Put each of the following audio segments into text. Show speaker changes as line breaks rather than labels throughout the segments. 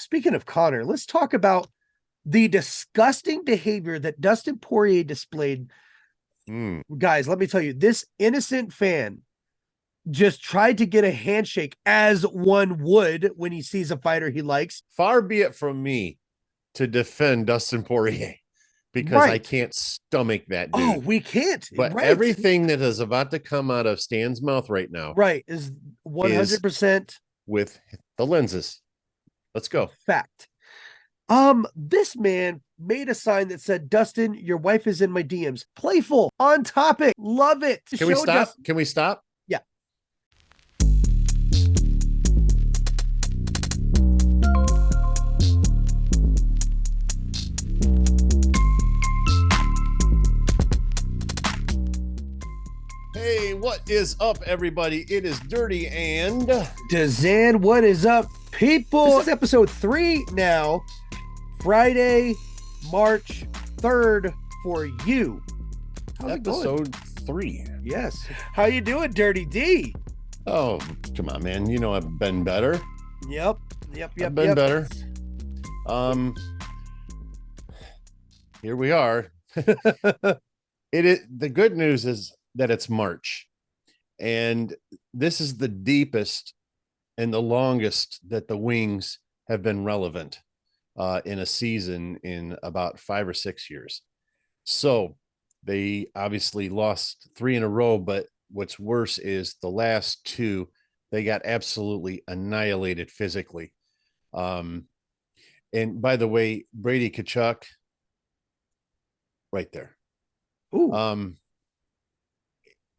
speaking of Connor, let's talk about the disgusting behavior that Dustin Poirier displayed. Guys, let me tell you, this innocent fan just tried to get a handshake as one would when he sees a fighter he likes.
Far be it from me to defend Dustin Poirier because I can't stomach that dude.
Oh, we can't.
But everything that is about to come out of Stan's mouth right now,
is 100%
with the lenses. Let's go.
Fact. This man made a sign that said, "Dustin, your wife is in my DMs." Playful, on topic, love it.
Can we stop? Can we stop?
Yeah.
Hey, what is up, everybody? It is Dirty and
DZAN. What is up, people? This is episode 3 now. Friday, March 3rd for you.
How's episode 3.
Yes. How you doing, Dirty D?
Oh, come on, man. You know I've been better.
Yep.
I've been better. Here we are. The good news is that it's March, and this is the deepest and the longest that the Wings have been relevant in a season in about 5 or 6 years. So they obviously lost 3 in a row, but what's worse is the last 2, they got absolutely annihilated physically. And by the way, Brady Tkachuk, right there.
Ooh.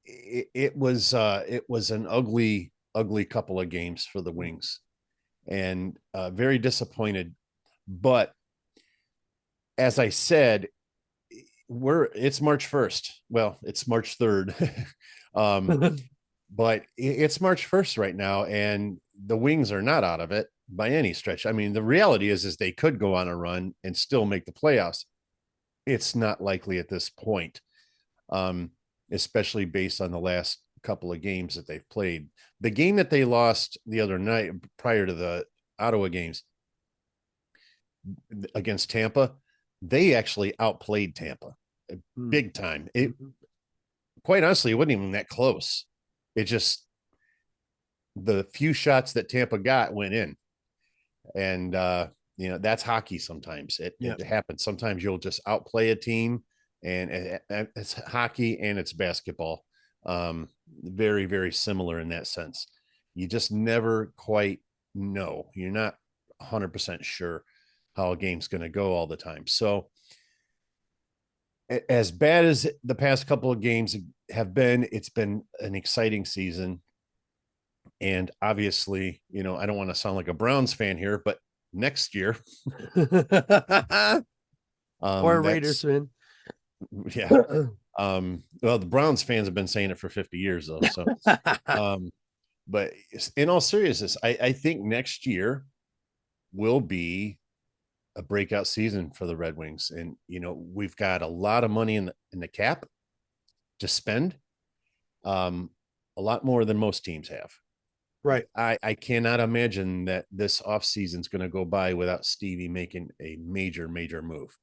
It was an ugly couple of games for the Wings, and very disappointed. But as I said, it's March 1st. Well, it's March 3rd. But it's March 1st right now, and the Wings are not out of it by any stretch. I mean, the reality is they could go on a run and still make the playoffs. It's not likely at this point, especially based on the last couple of games that they've played. The game that they lost the other night prior to the Ottawa games against Tampa, they actually outplayed Tampa big time. Quite honestly, it wasn't even that close. It just, the few shots that Tampa got went in, and that's hockey. Sometimes it happens. Sometimes you'll just outplay a team, and it's hockey and it's basketball. Very, very similar in that sense. You just never quite know. You're not 100% sure how a game's going to go all the time. So as bad as the past couple of games have been, it's been an exciting season. And obviously, I don't want to sound like a Browns fan here, but next year
or a Raiders fan.
Yeah. Well, the Browns fans have been saying it for 50 years though. So, but in all seriousness, I think next year will be a breakout season for the Red Wings. And, we've got a lot of money in the cap to spend, a lot more than most teams have.
Right.
I cannot imagine that this offseason is going to go by without Stevie making a major, major move.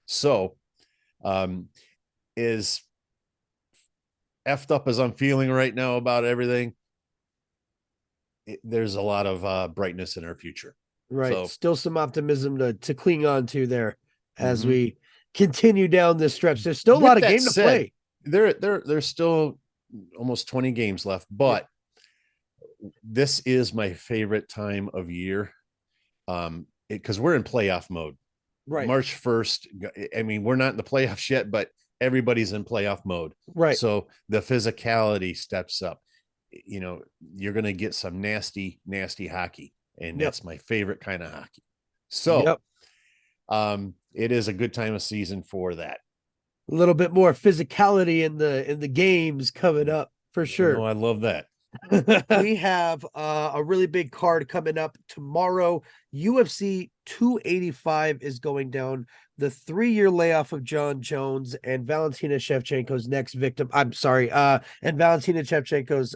So, is effed up as I'm feeling right now about everything, there's a lot of brightness in our future.
Right.
So,
still some optimism to cling on to there as we continue down this stretch. There's still a lot of game to play.
There's still almost 20 games left, but this is my favorite time of year, because we're in playoff mode.
Right.
March 1st. I mean, we're not in the playoffs yet, but everybody's in playoff mode.
Right.
So the physicality steps up. You're going to get some nasty, nasty hockey. And that's my favorite kind of hockey. So it is a good time of season for that.
A little bit more physicality in the games coming up for sure.
I love that.
We have a really big card coming up tomorrow. UFC 285 is going down. The 3-year layoff of John Jones and Valentina Shevchenko's next victim. I'm sorry. And Valentina Shevchenko's,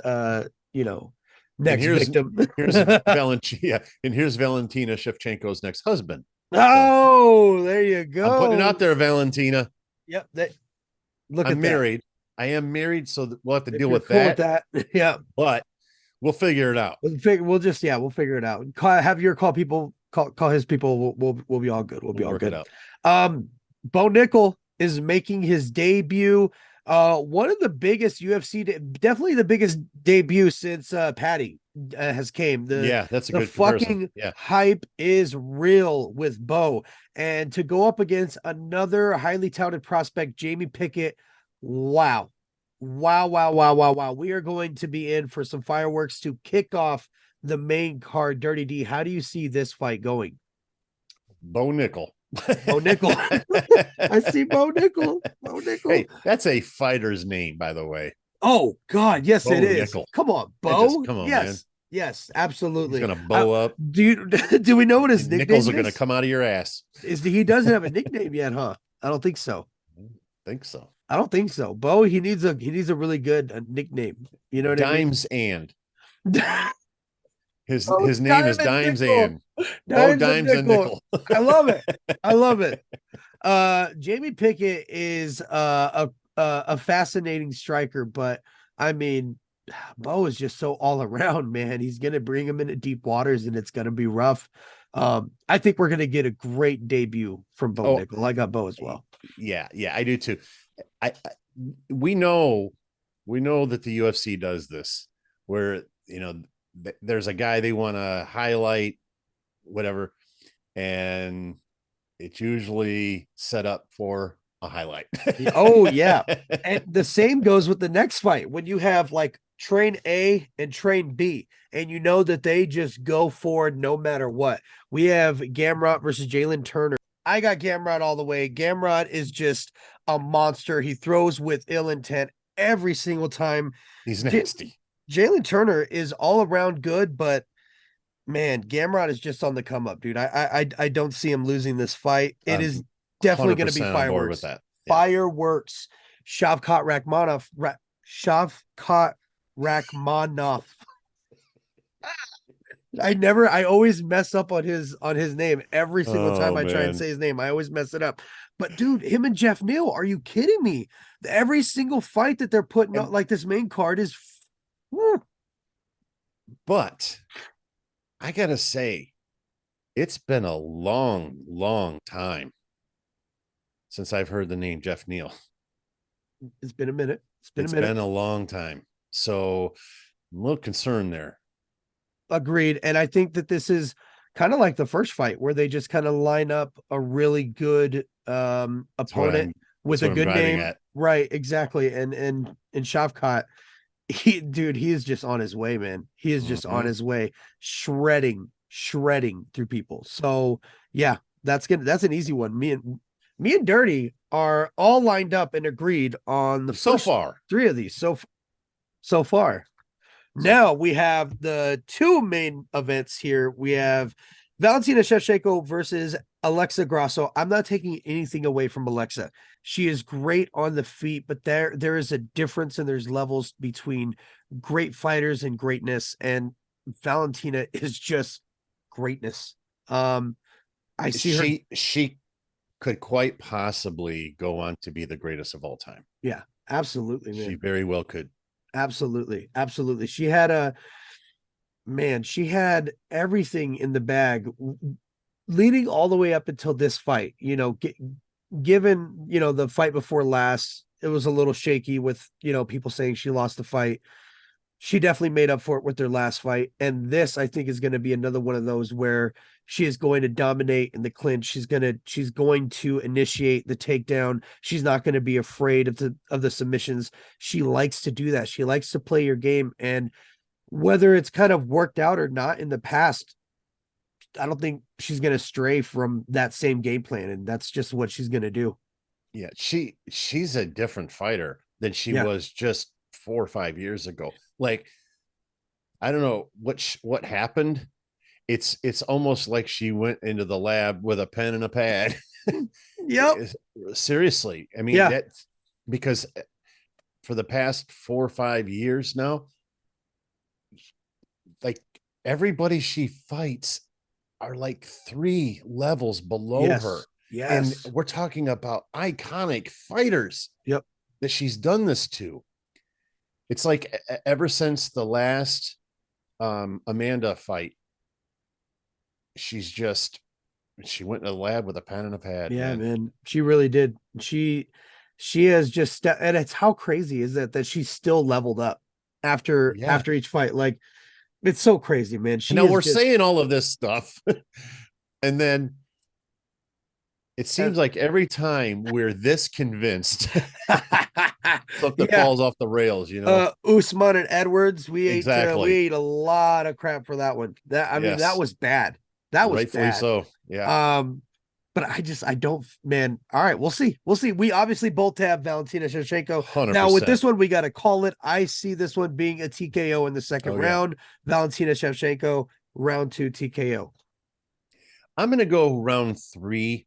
Next victim.
here's Valentina, and here's Valentina Shevchenko's next husband.
Oh, so, there you go.
I'm putting it out there, Valentina.
Yep. Look
I'm
at
married. I am married, so we'll have to
if
deal
you're
with
cool
that.
With that. Yeah.
But we'll figure it out.
We'll figure it out. Have your call people, call his people. We'll be all good. We'll be all
work
good.
It out.
Bo Nickel is making his debut. One of the biggest UFC, definitely the biggest debut since Patty has came.
That's a good
fucking hype is real with Bo, and to go up against another highly touted prospect, Jamie Pickett. Wow. We are going to be in for some fireworks to kick off the main card. Dirty D, how do you see this fight going?
Bo Nickel.
Bo Nickel. I see Bo Nickel. Bo Nickel.
Hey, that's a fighter's name, by the way.
Oh God, yes,
Bo
it is.
Nickel.
Come on, Bo.
Come on,
yes,
man.
Yes, absolutely.
He's gonna bow up.
Do we know what his nickname
nickels
is?
Are gonna come out of your ass.
He doesn't have a nickname yet, huh? I don't think so. I don't think so. Bo, he needs a really good nickname. You know what
Dimes
I mean?
and his name is Dimes and Bo Dimes and Nickel.
I love it. I love it. Jamie Pickett is a fascinating striker, but I mean, Bo is just so all around, man. He's gonna bring him into deep waters, and it's gonna be rough. I think we're gonna get a great debut from Bo Nickel. I got Bo as well.
Yeah, I do too. We know that the UFC does this, where there's a guy they want to highlight, whatever, and it's usually set up for a highlight.
Oh yeah, and the same goes with the next fight when you have like train A and train B, and you know that they just go forward no matter what. We have Gamrot versus Jalen Turner. I got Gamrot all the way. Gamrot is just a monster. He throws with ill intent every single time.
He's nasty.
Jalen Turner is all around good, but man, Gamrot is just on the come up, dude. I don't see him losing this fight. It is definitely going to be fireworks. With that. Yeah. Fireworks. Shavkat Rakhmonov. I always mess up on his name every single time I try and say his name. I always mess it up. But dude, him and Jeff Neal, are you kidding me? Every single fight that they're putting out, like this main card is.
But I gotta say, it's been a long time since I've heard the name Jeff Neal.
It's been a minute.
It's been a long time. So I'm a little concerned there.
Agreed. And I think that this is kind of like the first fight where they just kind of line up a really good opponent with a good name. Right, exactly. And Shavkat, he is just on his way, man. He is just on his way, shredding through people. So yeah, that's an easy one. Me and Dirty are all lined up and agreed on the first three of these so far. Now we have the two main events here. We have Valentina Shevchenko versus Alexa Grasso. I'm not taking anything away from Alexa. She is great on the feet, but there is a difference and there's levels between great fighters and greatness, and Valentina is just greatness. I see
she could quite possibly go on to be the greatest of all time.
Yeah, absolutely, man.
She very well could.
Absolutely. She had everything in the bag leading all the way up until this fight. Given the fight before last, it was a little shaky with people saying she lost the fight. She definitely made up for it with their last fight, and this I think is going to be another one of those where she is going to dominate in the clinch. She's going to initiate the takedown. She's not going to be afraid of the submissions. She likes to do that. She likes to play your game, and whether it's kind of worked out or not in the past, I don't think she's going to stray from that same game plan, and that's just what she's going to do.
Yeah, she's a different fighter than she was just 4 or 5 years ago. Like, I don't know what happened. It's almost like she went into the lab with a pen and a pad.
Yep.
Seriously. I mean, that's because for the past 4 or 5 years now, everybody she fights are like 3 levels below her.
Yes.
And
Yes.
we're talking about iconic fighters
Yep.
that she's done this to. It's like ever since the last Amanda fight, she went in the lab with a pen and a pad,
Yeah,
man.
man. She really did. She has just and it's how crazy is that she's still leveled up
Yeah.
after each fight. Like it's so crazy, man.
And
She
now
is
we're
just
saying all of this stuff. And then it seems like every time we're this convinced, something
yeah.
falls off the rails, you know?
Usman and Edwards, we
Exactly.
ate a lot of crap for that one. That I mean, that
Yes.
was bad. That was
Rightfully
bad.
so. Yeah.
But I don't, man. All right, we'll see. We'll see. We obviously both have Valentina Shevchenko. Now, with
100%.
this one, we got to call it. I see this one being a TKO in the second
Oh, yeah.
round. Valentina Shevchenko, round 2 TKO.
I'm going to go round 3.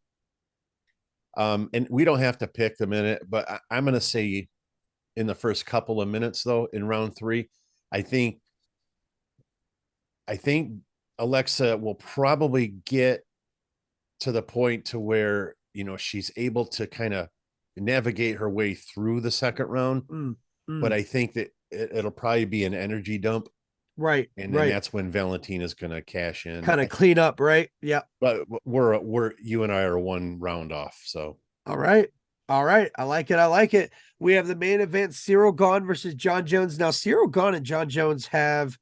And we don't have to pick the minute, but I'm going to say in the first couple of minutes, though, in round 3, I think I think Alexa will probably get to the point to where, she's able to kind of navigate her way through the second round. But I think that it'll probably be an energy dump.
Right,
And then
right.
that's when Valentina's going to cash in.
Kind of clean up, right? Yeah.
But you and I are 1 round off. So,
All right. All right. I like it. I like it. We have the main event, Cyril Gahn versus John Jones. Now, Cyril Gahn and John Jones have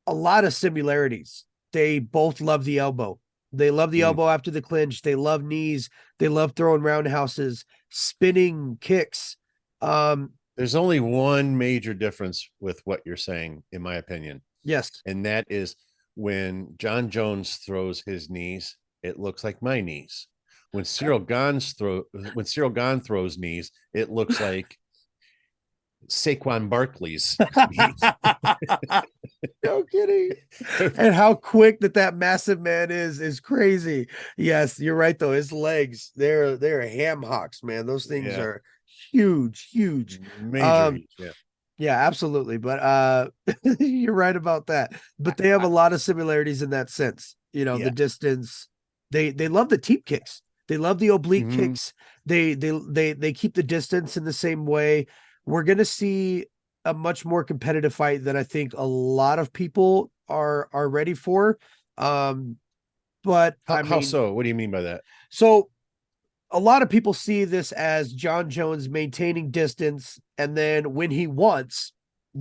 a lot of similarities. They both love the elbow. They love the elbow after the clinch. They love knees. They love throwing roundhouses, spinning kicks.
There's only one major difference with what you're saying, in my opinion.
Yes.
And that is when John Jones throws his knees, it looks like my knees. When Cyril Gahn throws knees, it looks like Saquon Barkley's knees.
No kidding. And how quick that massive man is crazy. Yes, you're right though. His legs, they're ham hocks, man. Those things are huge, huge.
Major huge, yeah.
Yeah, absolutely. But you're right about that. But they have a lot of similarities in that sense. The distance. They love the teep kicks. They love the oblique kicks. They keep the distance in the same way. We're gonna see a much more competitive fight that I think a lot of people are ready for. But
how so? What do you mean by that?
So a lot of people see this as John Jones maintaining distance, and then when he wants,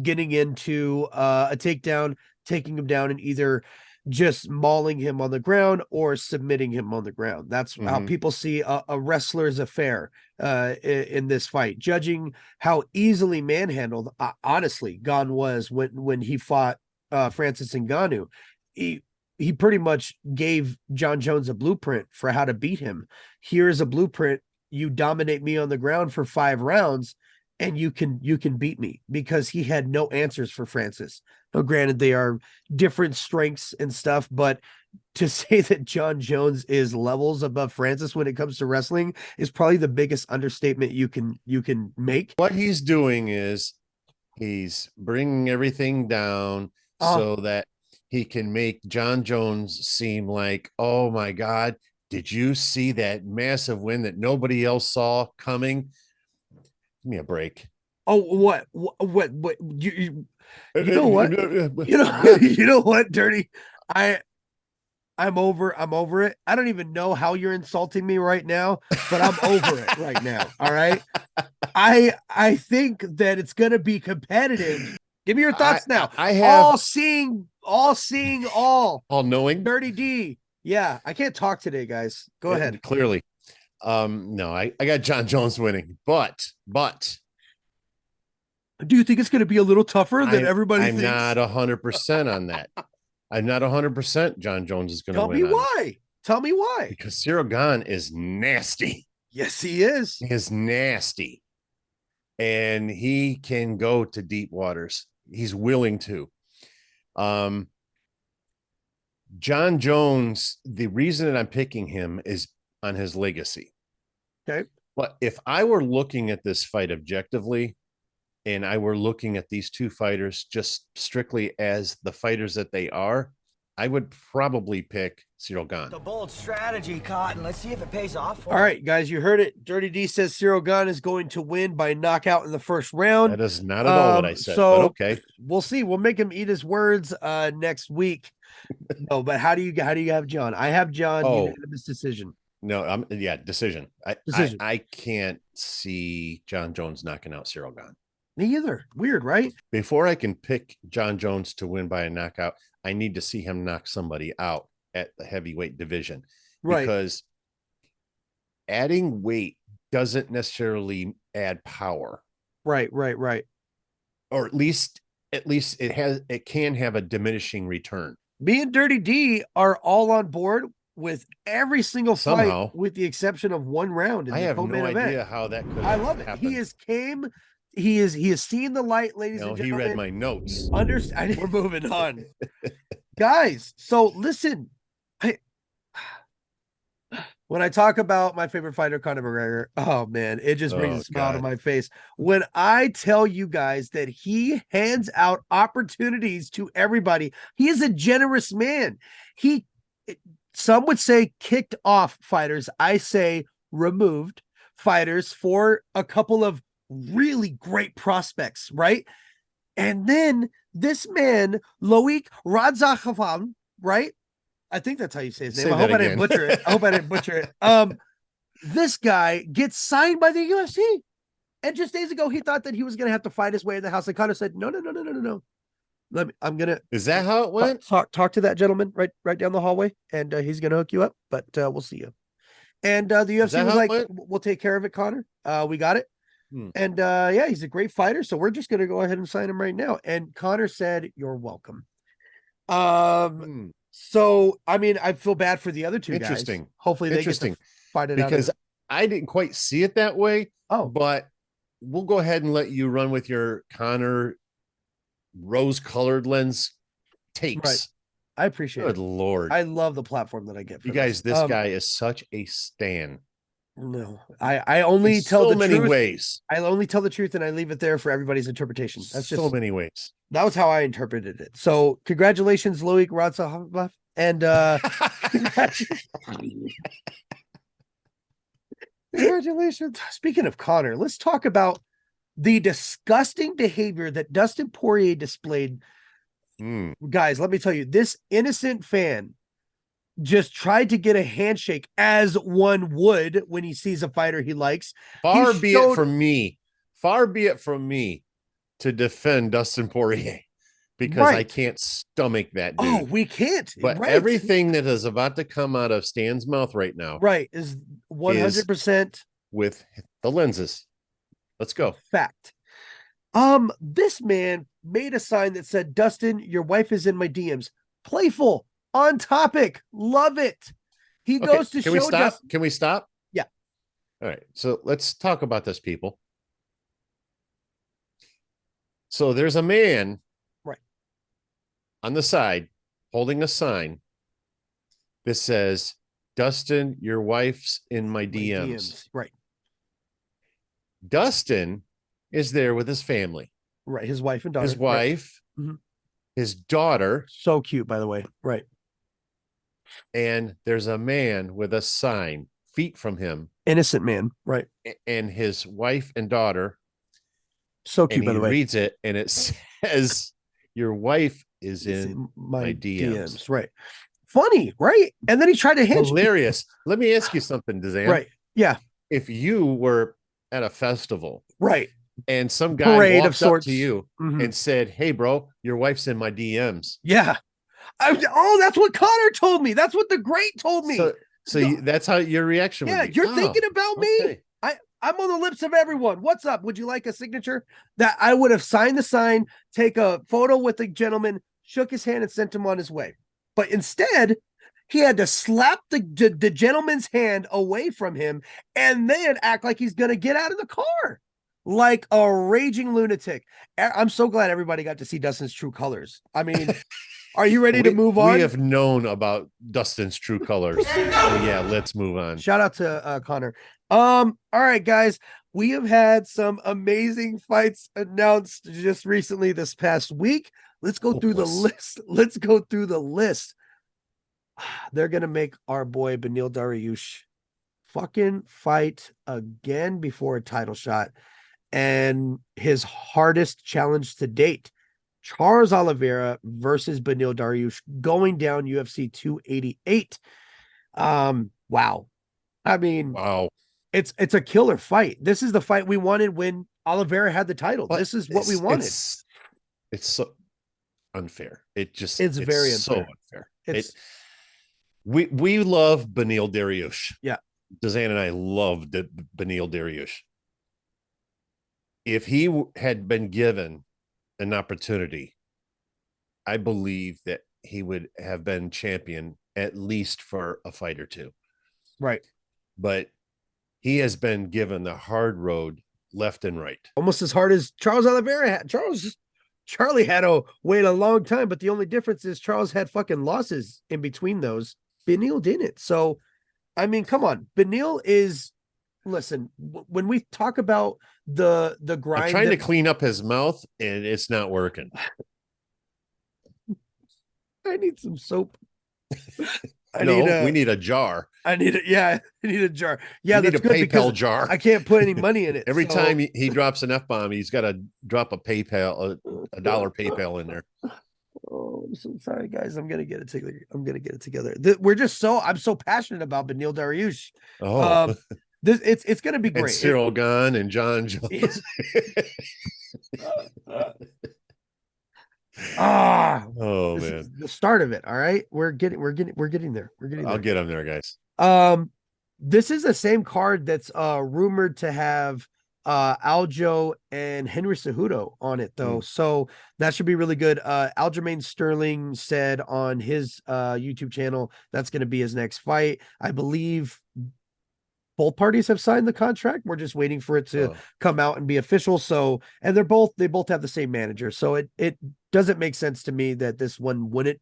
getting into a takedown, taking him down, and either just mauling him on the ground or submitting him on the ground. That's how people see a wrestler's affair in this fight. Judging how easily manhandled, honestly, Gahn was when he fought Francis Ngannou. He pretty much gave John Jones a blueprint for how to beat him. Here's a blueprint. You dominate me on the ground for 5 rounds and you can beat me, because he had no answers for Francis. Now, granted, they are different strengths and stuff, but to say that John Jones is levels above Francis when it comes to wrestling is probably the biggest understatement you can make.
What he's doing is he's bringing everything down so that he can make John Jones seem like, oh my God, did you see that massive win that nobody else saw coming? Give me a break.
Oh, what you know what? You know what, Dirty? I'm over it. I don't even know how you're insulting me right now, but I'm over it right now. All right. I think that it's gonna be competitive. Give me your thoughts now.
I have
all
knowing.
Dirty D. Yeah, I can't talk today, guys. Go ahead.
Clearly. No, I got John Jones winning, but
do you think it's going to be a little tougher than everybody thinks?
I'm not 100% on that. I'm not 100% John Jones is going to win.
Tell me why.
Because Cyril Gahn is nasty.
Yes, he is.
He is nasty. And he can go to deep waters. He's willing to. John Jones, the reason that I'm picking him is on his legacy.
Okay.
But if I were looking at this fight objectively, and I were looking at these two fighters just strictly as the fighters that they are, I would probably pick Cyril Gane.
The bold strategy, Cotton. Let's see if it pays off for
All right, guys, you heard it. Dirty D says Cyril Gane is going to win by knockout in the first round.
That is not at all what I said,
so
but okay.
We'll see. We'll make him eat his words next week. No, but how do you have John? I have John unanimous decision.
No, decision.
Decision.
I can't see John Jones knocking out Cyril Gane.
Me either. Weird, right?
Before I can pick John Jones to win by a knockout, I need to see him knock somebody out at the heavyweight division.
Right.
Because adding weight doesn't necessarily add power.
Right.
Or at least it can have a diminishing return.
Me and Dirty D are all on board with every single fight, with the exception of one round.
I have no idea how that could.
I love it.
Happen.
He has seen the light, ladies and gentlemen.
He read my notes.
We're moving on, guys. So listen, when I talk about my favorite fighter, Conor McGregor, oh man, it just brings a smile to my face. When I tell you guys that he hands out opportunities to everybody, he is a generous man. Some would say kicked off fighters. I say removed fighters for a couple of really great prospects, right? And then this man, Loic Radzakhavan, right? I think that's how you say his name. I hope I didn't butcher it. This guy gets signed by the UFC. And just days ago, he thought that he was going to have to fight his way in the house. And Conor said, no.
Is that how it went?
Talk to that gentleman right down the hallway, and he's going to hook you up, but we'll see you. And the UFC was like, we'll take care of it, Conor. We got it. And he's a great fighter. So we're just going to go ahead and sign him right now. And Conor said, you're welcome. So, I mean, I feel bad for the other two guys. Hopefully they get to fight it out.
Because I didn't quite see it that way. But we'll go ahead and let you run with your Conor rose-colored lens takes.
Right. I appreciate it.
Good Lord.
I love the platform that I get.
You guys, this guy is such a stan.
No, I only tell the truth.
So many ways.
I only tell the truth and I leave it there for everybody's interpretation. That's just
so many ways.
That was how I interpreted it. So congratulations, Loic Radzakhavan. And congratulations. Speaking of Conor, let's talk about the disgusting behavior that Dustin Poirier displayed. Guys, let me tell you, this innocent fan just tried to get a handshake as one would when he sees a fighter he likes.
Far be it from me to defend Dustin Poirier because I can't stomach that dude.
Oh, we can't.
But everything that is about to come out of Stan's mouth right now,
is 100%
with the lenses. Let's go.
Fact. This man made a sign that said, Dustin, your wife is in my DMs. Playful, on topic, love it. He goes to show.
Can we stop?
Yeah.
All right. So let's talk about this, people. So there's a man on the side holding a sign that says, Dustin, your wife's in my DMs.
Right.
Dustin is there with his family.
Right. His wife and daughter.
His wife, his daughter.
So cute, by the way. Right.
And there's a man with a sign feet from him.
Innocent man. Right.
And his wife and daughter.
So cute, by the way.
He reads it and it says, your wife is in my DMs.
Right. Funny, right? And then he tried to handshake.
Hilarious. Let me ask you something, DZAN.
Right. Yeah.
If you were at a festival.
Right.
And some guy walked up to you and said, hey, bro, your wife's in my DMs.
Yeah. That's what Conor told me. That's what the great told me.
So that's how your reaction would be.
You're thinking about me. I'm on the lips of everyone. What's up? Would you like a signature? That I would have signed the sign, take a photo with the gentleman, shook his hand and sent him on his way. But instead, he had to slap the gentleman's hand away from him and then act like he's going to get out of the car like a raging lunatic. I'm so glad everybody got to see Dustin's true colors. I mean, are you ready to move on?
We have known about Dustin's true colors. So yeah, let's move on.
Shout out to Conor. All right, guys, we have had some amazing fights announced just recently this past week. Let's go through the list. they're gonna make our boy Beneil Dariush fucking fight again before a title shot, and his hardest challenge to date, Charles Oliveira versus Beneil Dariush, going down UFC 288. Wow. I mean,
Wow.
it's a killer fight. This is the fight we wanted when Oliveira had the title.
But
this is what we wanted.
It's so unfair.
It's very
so
unfair.
unfair. We love Beneil Dariush.
Yeah.
DZAN and I loved Beneil Dariush. If he had been given an opportunity, I believe that he would have been champion at least for a fight or two.
Right.
But he has been given the hard road left and right.
Almost as hard as Charles Oliveira had. Charlie had to wait a long time, but the only difference is Charles had fucking losses in between those. Beneil didn't. So, I mean, come on. Beneil is, listen, when we talk about the grind.
I'm trying to clean up his mouth and it's not working.
I need some soap.
We need a jar.
I need a jar. Yeah,
that's
good
PayPal
because
jar.
I can't put any money in it.
Every time he drops an F-bomb, he's got to drop a PayPal, a dollar PayPal in there.
Oh, I'm so sorry, guys. I'm gonna get it together. I'm so passionate about Beneil Dariush.
Oh,
it's gonna be great.
And Cyril Gahn and John Jones. Oh
this
man,
is the start of it. All right, we're getting there.
I'll get them there, guys.
This is the same card that's rumored to have Aljo and Henry Cejudo on it though. So that should be really good. Aljamain Sterling said on his YouTube channel that's going to be his next fight. I believe both parties have signed the contract. We're just waiting for it to come out and be official. So, and they both have the same manager. So it doesn't make sense to me that this one wouldn't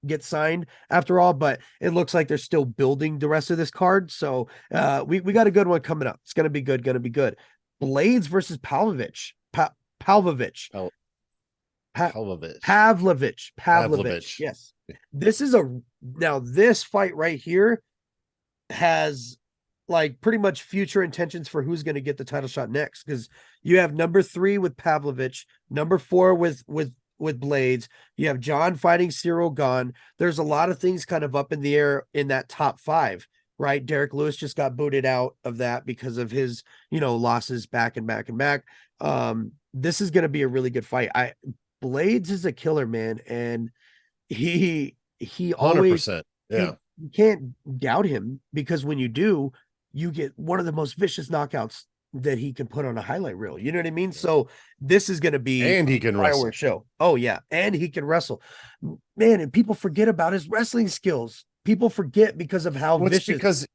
get signed after all, but it looks like they're still building the rest of this card. So we got a good one coming up. It's gonna be good. Blades versus Pavlovich. Pavlovich. Yes. This fight right here has like pretty much future intentions for who's going to get the title shot next, because you have number 3 with Pavlovich, number 4 with Blades. You have John fighting Cyril Gahn. There's a lot of things kind of up in the air in that top 5, right? Derek Lewis just got booted out of that because of his, losses back and back and back. This is going to be a really good fight. Blades is a killer, man, and he
100%. Yeah.
You can't doubt him, because when you do, you get one of the most vicious knockouts that he can put on a highlight reel. You know what I mean? So this is going to be
and he can wrestle.
Show. Oh yeah, and he can wrestle, man. And people forget about his wrestling skills. People forget because of how vicious.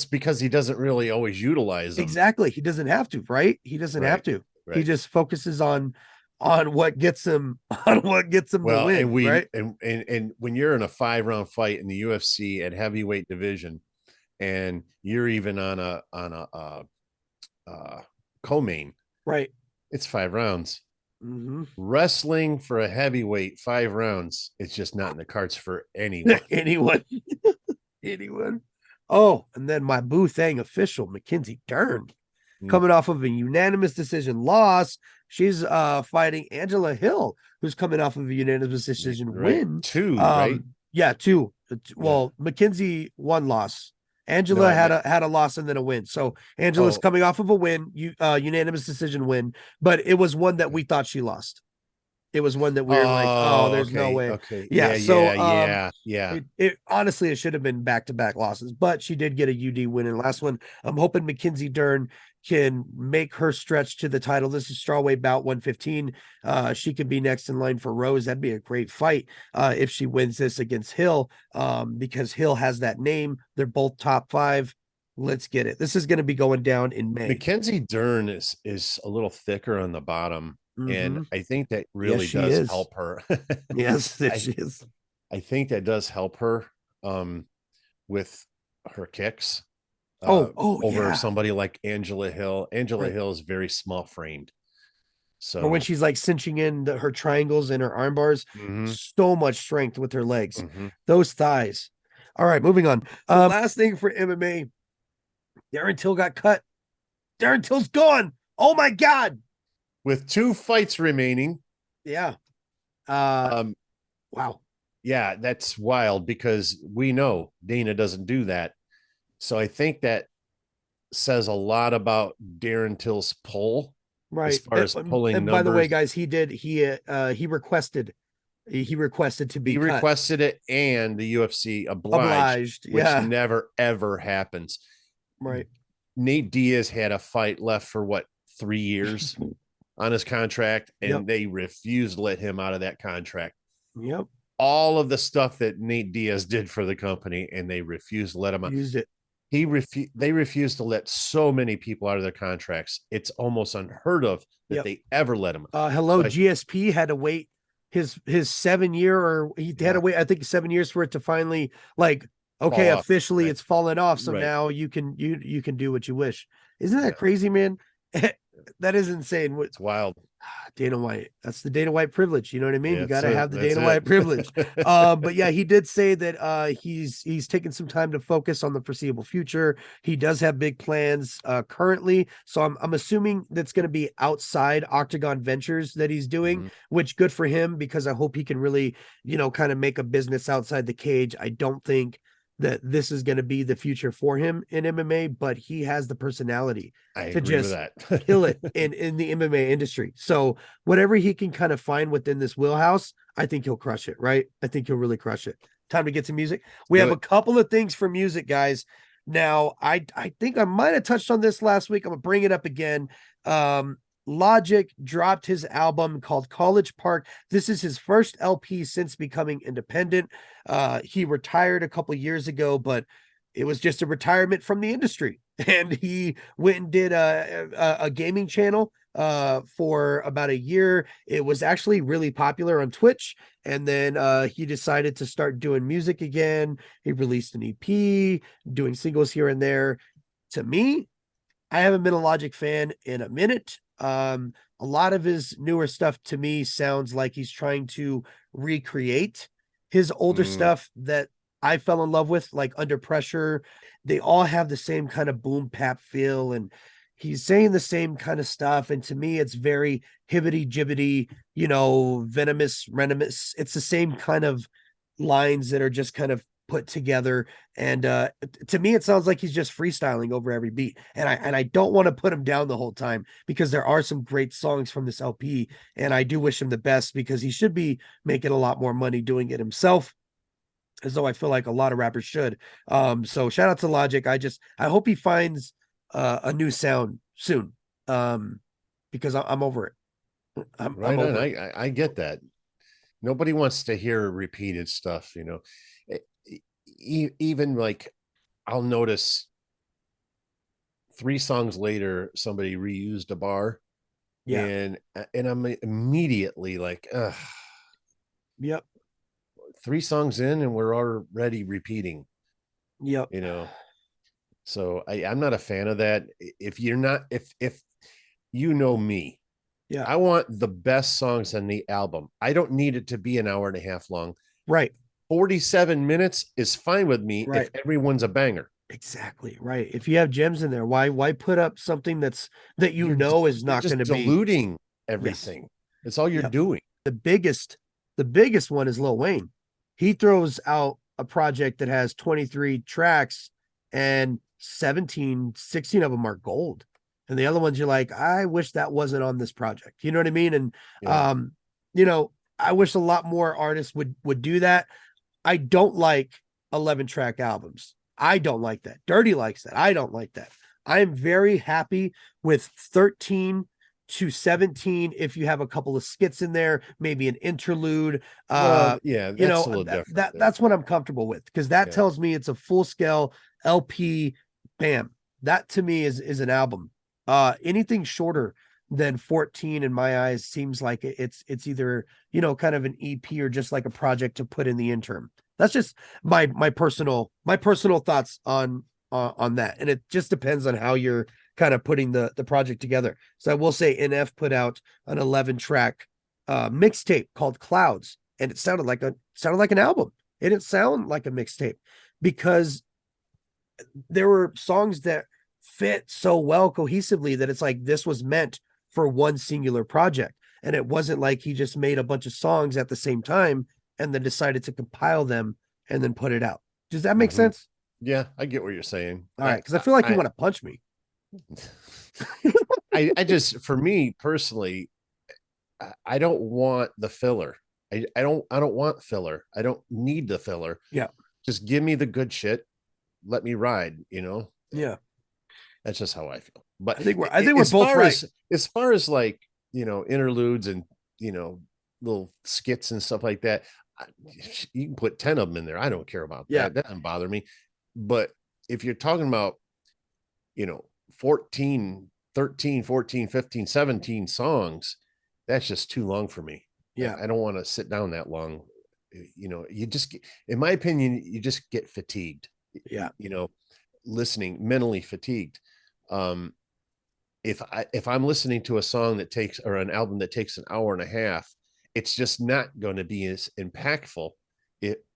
Because he doesn't really always utilize them.
Exactly, he doesn't have to. Right? He doesn't have to. Right. He just focuses on what gets him to win. Right?
And when you're in a 5-round fight in the UFC at heavyweight division, and you're even on a co-main,
right?
It's 5 rounds.
Mm-hmm.
Wrestling for a heavyweight 5 rounds, it's just not in the cards for anyone.
anyone. Oh, and then my boo thing official, Mackenzie Dern, coming off of a unanimous decision loss. She's fighting Angela Hill, who's coming off of a unanimous decision win.
2, right?
Yeah, 2. Well, Mackenzie 1 loss. Angela had a loss and then a win. So Angela's coming off of a win, unanimous decision win, but it was one that we thought she lost. It was one that we were like, there's no way.
Okay.
Yeah.
Yeah.
It honestly, it should have been back-to-back losses, but she did get a UD win in the last one. I'm hoping Mackenzie Dern can make her stretch to the title. This is strawweight bout 115. She could be next in line for Rose. That'd be a great fight if she wins this against Hill, because Hill has that name. They're both top 5. Let's get it. This is going to be going down in May.
Mackenzie Dern is a little thicker on the bottom. And I think that really does help her.
Yes, she is.
I think that does help her with her kicks. Over somebody like Angela Hill. Angela Hill is very small framed. So
Or when she's like cinching in her triangles and her arm bars, so much strength with her legs, those thighs. All right, moving on. Last thing for MMA, Darren Till got cut. Darren Till's gone. Oh my God.
with 2 fights remaining.
Yeah. Wow.
Yeah, that's wild because we know Dana doesn't do that. So I think that says a lot about Darren Till's pull,
right?
As far as pulling
and
numbers.
By the way, guys, he requested to be
he
cut.
requested it, and the UFC obliged, which
yeah,
never ever happens.
right.
Nate Diaz had a fight left for 3 years on his contract, and they refused to let him out of that contract.
Yep.
All of the stuff that Nate Diaz did for the company, and they refused to let him out.
Used it.
They refused to let so many people out of their contracts. It's almost unheard of that they ever let him.
GSP had to wait his 7 year, or he had to wait, I think 7 years for it to finally officially it's fallen off. So now you can do what you wish. Isn't that crazy, man? That is insane.
It's wild.
Dana White. That's the Dana White privilege. You know what I mean? You got to have the Dana White privilege. But yeah, he did say that he's taking some time to focus on the foreseeable future. He does have big plans currently. So I'm assuming that's going to be outside Octagon Ventures that he's doing, which good for him, because I hope he can really, kind of make a business outside the cage. I don't think that this is going to be the future for him in MMA, but he has the personality to just kill it in the MMA industry. So whatever he can kind of find within this wheelhouse, I think he'll crush it, right? I think he'll really crush it. Time to get to music. We have a couple of things for music, guys. Now, I think I might have touched on this last week. I'm gonna bring it up again. Logic dropped his album called College Park. This is his first LP since becoming independent. He retired a couple years ago, but it was just a retirement from the industry. And he went and did a gaming channel for about a year. It was actually really popular on Twitch. And then he decided to start doing music again. He released an EP, doing singles here and there. To me, I haven't been a Logic fan in a minute. A lot of his newer stuff to me sounds like he's trying to recreate his older stuff that I fell in love with, like Under Pressure. They all have the same kind of boom bap feel, and he's saying the same kind of stuff. And to me, it's very hibbity jibbity, venomous. It's the same kind of lines that are just kind of put together. And to me, it sounds like he's just freestyling over every beat. And I don't want to put him down the whole time, because there are some great songs from this LP. And I do wish him the best, because he should be making a lot more money doing it himself, as though I feel like a lot of rappers should. So shout out to Logic. I hope he finds a new sound soon, because I'm over it. I'm over it.
I get that. Nobody wants to hear repeated stuff, even like I'll notice 3 songs later, somebody reused a bar. And I'm immediately like, ugh.
Yep.
3 songs in and we're already repeating.
Yep.
So I'm not a fan of that. If you're not, if me, I want the best songs on the album. I don't need it to be an hour and a half long.
Right.
47 minutes is fine with me if everyone's a banger.
Exactly. Right. If you have gems in there, why put up something that is not going to be
diluting everything? Yes. That's all you're doing.
The biggest one is Lil Wayne. He throws out a project that has 23 tracks, and 16 of them are gold. And the other ones, you're like, I wish that wasn't on this project. You know what I mean? And I wish a lot more artists would do that. I don't like 11-track albums. I don't like that. Dirty likes that. I don't like that. I am very happy with 13 to 17 if you have a couple of skits in there, maybe an interlude.
That's a little different.
That's what I'm comfortable with, because that tells me it's a full-scale LP. Bam. That to me is an album. Anything shorter than 14 in my eyes seems like it's either kind of an EP or just like a project to put in the interim. That's just my personal thoughts on that, and it just depends on how you're kind of putting the project together. So I will say NF put out an 11-track mixtape called Clouds, and it sounded like an album. It didn't sound like a mixtape because there were songs that fit so well cohesively that it's like this was meant for one singular project. And it wasn't like he just made a bunch of songs at the same time and then decided to compile them and then put it out. Does that make sense?
Yeah, I get what you're saying.
All right, because I feel like you want to punch me.
I just, for me personally, I don't want the filler. I don't want filler. I don't need the filler.
Yeah.
Just give me the good shit. Let me ride,
Yeah.
That's just how I feel. But
I think we're both right.
As far as like, interludes and, little skits and stuff like that, you can put 10 of them in there. I don't care about that. That doesn't bother me. But if you're talking about, 14, 13, 14, 15, 17 songs, that's just too long for me.
Yeah.
I don't want to sit down that long. You just get, in my opinion, you just get fatigued.
Yeah.
Listening, mentally fatigued. If I'm listening to a song that takes, or an album that takes an hour and a half, it's just not going to be as impactful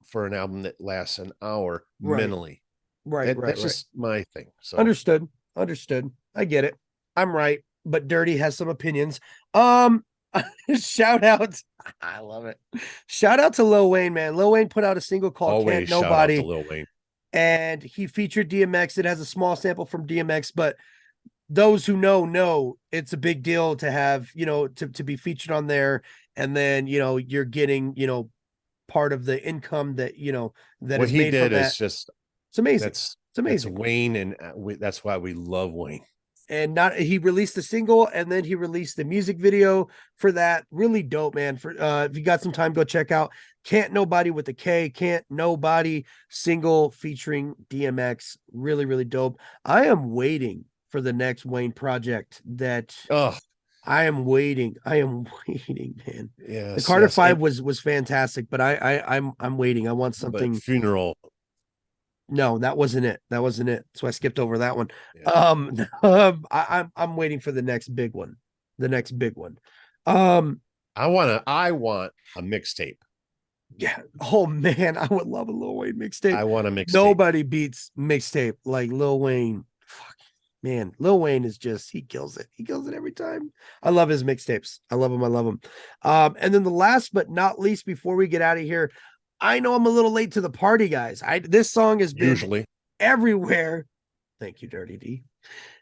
for an album that lasts an hour mentally.
Right.
That's just my thing. So
Understood. I get it. I'm right, but Dirty has some opinions. Shout out. I love it. Shout out to Lil Wayne, man. Lil Wayne put out a single called
always
Can't Nobody.
Shout out to Lil Wayne.
And he featured DMX. It has a small sample from DMX, but those who know it's a big deal to have, to be featured on there. And then, you're getting, part of the income that, that
what
is
he
made
did
from
is
that.
just,
it's amazing.
It's
amazing.
It's Wayne, and that's why we love Wayne.
And he released the single, and then he released the music video for that. Really dope, man. For if you got some time, go check out Can't Nobody with a K, Can't Nobody single featuring DMX. Really, really dope. I am waiting for the next Wayne project that I am waiting, man.
Yeah.
The Carter 5 was fantastic, but I'm waiting. I want something.
Funeral.
No, that wasn't it. So I skipped over that one.
Yeah.
I'm waiting for the next big one.
I want a mixtape.
Yeah. Oh man, I would love a Lil Wayne mixtape.
I want a mixtape.
Nobody beats mixtape like Lil Wayne. Fuck, man. Lil Wayne is just, he kills it. He kills it every time. I love his mixtapes. I love him. And then the last but not least, before we get out of here, I know I'm a little late to the party, guys. This song has been
usually
everywhere. Thank you, Dirty D.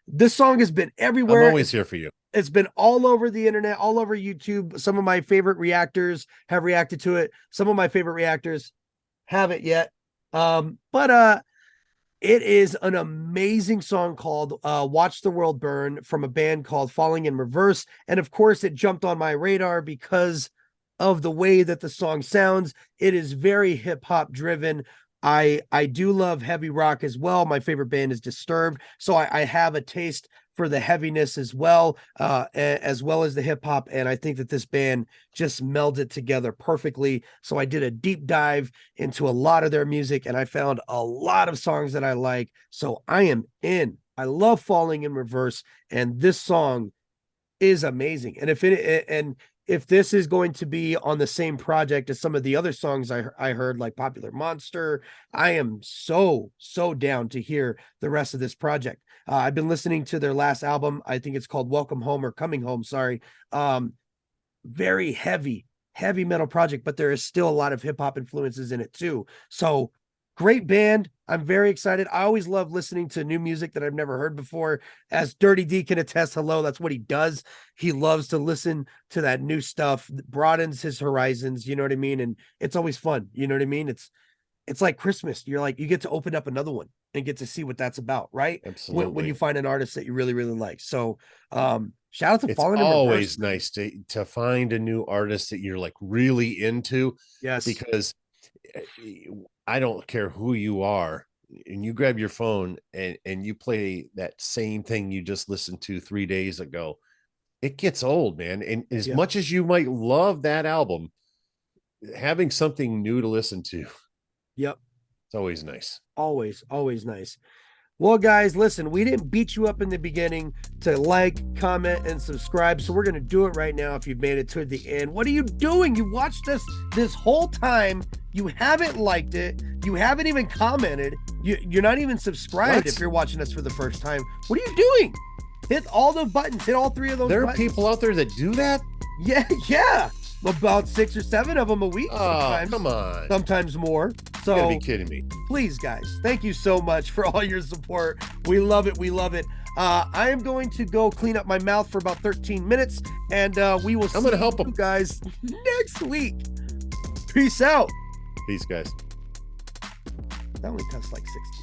This song has been everywhere.
I'm always here for you.
It's been all over the internet, all over YouTube. Some of my favorite reactors have reacted to it. Some of my favorite reactors haven't yet. But it is an amazing song called Watch the World Burn from a band called Falling in Reverse. And of course, it jumped on my radar because of the way that the song sounds. It is very hip hop driven. I do love heavy rock as well. My favorite band is Disturbed. So I have a taste for the heaviness as well as the hip hop. And I think that this band just melded together perfectly. So I did a deep dive into a lot of their music and I found a lot of songs that I like. So I am in. I love Falling in Reverse. And this song is amazing. And if this is going to be on the same project as some of the other songs I heard, like Popular Monster, I am so down to hear the rest of this project. I've been listening to their last album. I think it's called Welcome Home or Coming Home. Sorry. Very heavy metal project, but there is still a lot of hip hop influences in it too. So great band. I'm very excited. I always love listening to new music that I've never heard before. As Dirty D can attest, hello, that's what he does. He loves to listen to that new stuff, broadens his horizons, you know what I mean? And it's always fun, you know what I mean? It's like Christmas. You're like, you get to open up another one and get to see what that's about, right?
Absolutely.
When you find an artist that you really, really like. So shout out to Falling in Reverse. It's
always nice to find a new artist that you're like really into.
Yes.
Because I don't care who you are, and you grab your phone and you play that same thing you just listened to 3 days ago, it gets old, man. And as much as you might love that album, having something new to listen to,
yep,
it's always nice.
Always nice. Well, guys, listen, we didn't beat you up in the beginning to like, comment, and subscribe. So we're going to do it right now if you've made it to the end. What are you doing? You watched us this whole time. You haven't liked it. You haven't even commented. You're not even subscribed if you're watching us for the first time. What are you doing? Hit all the buttons. Hit all 3 of those
There
buttons.
are people out there that do that?
Yeah. About 6 or 7 of them a week.
Oh,
Sometimes.
come on.
Sometimes more. So
You gotta be kidding me.
please, guys, thank you so much for all your support. We love it. We love it. I am going to go clean up my mouth for about 13 minutes, and we will see
gonna help
you
'em.
guys next week. Peace out.
Peace, guys.
That only costs like 60.